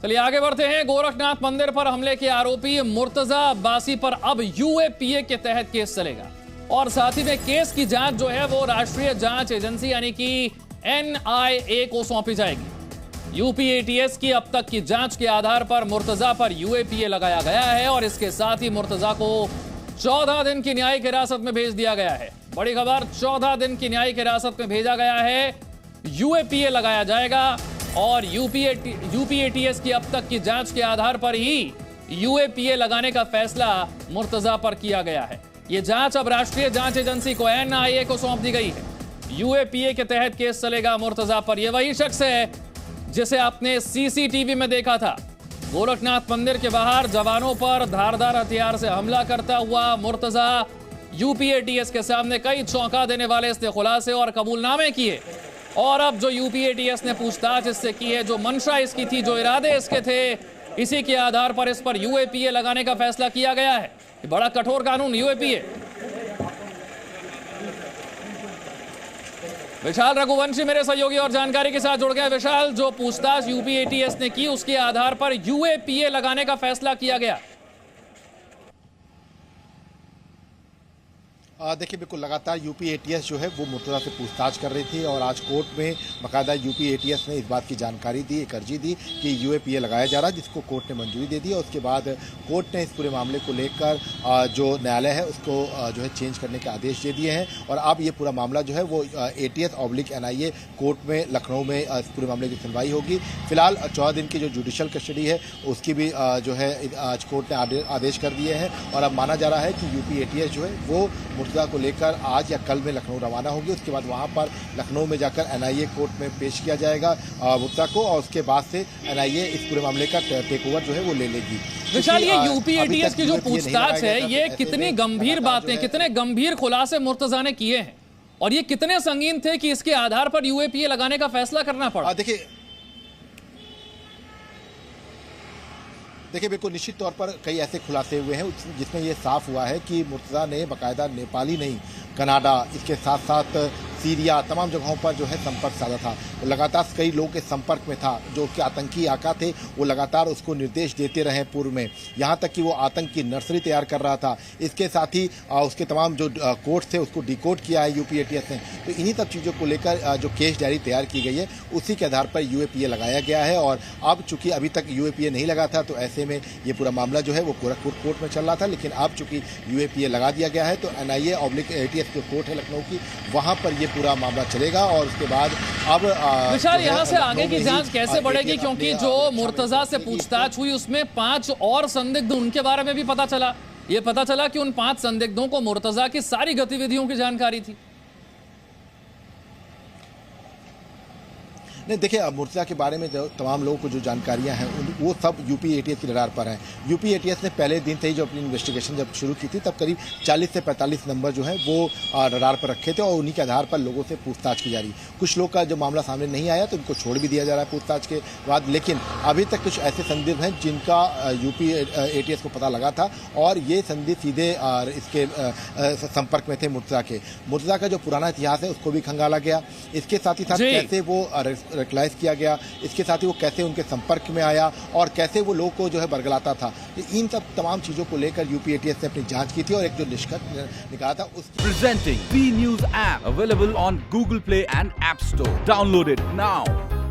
चलिए आगे बढ़ते हैं। गोरखनाथ मंदिर पर हमले के आरोपी मुर्तजा अब्बासी पर अब यूएपीए के तहत केस चलेगा और साथ ही में केस की जांच जो है वो राष्ट्रीय जांच एजेंसी यानी कि एनआईए को सौंपी जाएगी। यूपीएटीएस की अब तक की जांच के आधार पर मुर्तजा पर यूएपीए लगाया गया है और इसके साथ ही मुर्तजा को 14 दिन की न्यायिक हिरासत में भेज दिया गया है। बड़ी खबर, 14 दिन की न्यायिक हिरासत में भेजा गया है। यूएपीए लगाया जाएगा और यूपीएटीएस की अब तक की जांच के आधार पर ही यूएपीए लगाने का फैसला मुर्तजा पर किया गया है। यह जांच अब राष्ट्रीय जांच एजेंसी को एनआईए को सौंप दी गई है। यूएपीए के तहत केस चलेगा मुर्तजा पर। यह वही शख्स है जिसे आपने सीसीटीवी में देखा था। गोरखनाथ मंदिर के बाहर जवानों पर धारदार हथियार से हमला करता हुआ मुर्तजा यूपीएटीएस के सामने कई चौंका देने वाले इसने खुलासे और कबूलनामे किए और अब जो यूपीएटीएस ने पूछताछ इससे की है, जो मंशा इसकी थी, जो इरादे इसके थे, इसी के आधार पर इस पर यूएपीए लगाने का फैसला किया गया है। बड़ा कठोर कानून यूएपीए। विशाल रघुवंशी मेरे सहयोगी और जानकारी के साथ जुड़ गए। विशाल, जो पूछताछ यूपीएटीएस ने की उसके आधार पर यूएपीए लगाने का फैसला किया गया। देखिए, बिल्कुल लगातार यूपीएटीएस जो है वो मुर्तजा से पूछताछ कर रही थी और आज कोर्ट में बाकायदा यूपीएटीएस ने इस बात की जानकारी दी, एक अर्जी दी कि यूएपीए लगाया जा रहा है, जिसको कोर्ट ने मंजूरी दे दी और उसके बाद कोर्ट ने इस पूरे मामले को लेकर जो न्यायालय है उसको जो है चेंज करने के आदेश दे दिए हैं और अब ये पूरा मामला जो है वो ATS/NIA कोर्ट में लखनऊ में इस पूरे मामले की सुनवाई होगी। फिलहाल 14 दिन की जो जुडिशल कस्टडी है उसकी भी जो है आज कोर्ट ने आदेश कर दिए हैं और अब माना जा रहा है कि यूपीएटीएस जो है वो मुर्तजा को लेकर आज या कल में लखनऊ रवाना होगी। उसके बाद वहां पर लखनऊ में जाकर एनआईए कोर्ट में पेश किया जाएगा मुर्तजा को और उसके बाद से एनआईए इस पूरे मामले का टेक ओवर जो है वो ले लेगी। विशाल, ये यूपीएटीएस की जो पूछताछ है ये कितनी गंभीर बातें, कितने गंभीर खुलासे मुर्तजा ने किए हैं और ये कितने संगीन थे कि इसके आधार पर यूएपीए लगाने का फैसला करना पड़ा? देखिए, बिल्कुल निश्चित तौर पर कई ऐसे खुलासे हुए हैं जिसमें ये साफ हुआ है कि मुर्तजा ने बाकायदा नेपाली नहीं, कनाडा, इसके साथ साथ सीरिया, तमाम जगहों पर जो है संपर्क साधा था। वो लगातार कई लोगों के संपर्क में था जो कि आतंकी आका थे, वो लगातार उसको निर्देश देते रहे पूर्व में, यहाँ तक कि वो आतंक की नर्सरी तैयार कर रहा था। इसके साथ ही उसके तमाम जो कोड थे उसको डिकोड किया है यूपीएटीएस ने। तो इन्हीं सब चीज़ों को लेकर जो केस डायरी तैयार की गई है उसी के आधार पर यूएपीए लगाया गया है और अब चूंकि अभी तक यूएपीए नहीं लगा था तो ऐसे में ये पूरा मामला जो है वो गोरखपुर कोर्ट में चल रहा था, लेकिन अब चूंकि यूएपीए लगा दिया गया है तो NIA/ATS जो कोर्ट है लखनऊ की, वहां पर ये पूरा मामला चलेगा और उसके बाद अब विशाल, यहाँ से आगे की जांच कैसे बढ़ेगी? क्योंकि जो मुर्तजा से पूछताछ हुई उसमें 5 और संदिग्ध, उनके बारे में भी पता चला। ये पता चला कि उन 5 संदिग्धों को मुर्तजा की सारी गतिविधियों की जानकारी थी। नहीं, देखिए, मुर्तजा के बारे में जो तमाम लोगों को जो जानकारियां हैं वो सब यूपीएटीएस के रडार पर हैं। यूपीएटीएस ने पहले दिन से ही जो अपनी इन्वेस्टिगेशन जब शुरू की थी तब करीब 40 से 45 नंबर जो है वो रडार पर रखे थे और उन्हीं के आधार पर लोगों से पूछताछ की जा रही। कुछ लोग का जो मामला सामने नहीं आया तो उनको छोड़ भी दिया जा रहा है पूछताछ के बाद, लेकिन अभी तक कुछ ऐसे संदिग्ध हैं जिनका यूपीएटीएस को पता लगा था और ये संदिग्ध सीधे इसके संपर्क में थे मुर्तजा के। मुर्तजा का जो पुराना इतिहास है उसको भी खंगाला गया, इसके साथ ही साथ कैसे वो रेकलाइज किया गया, इसके साथ ही वो कैसे उनके संपर्क में आया और कैसे वो लोगों को जो है बरगलाता था। इन सब तमाम चीजों को लेकर यूपीएटीएस ने अपनी जांच की थी और एक जो निष्कर्ष निकाला था उस presenting B news app available on Google Play and App Store. Download it now.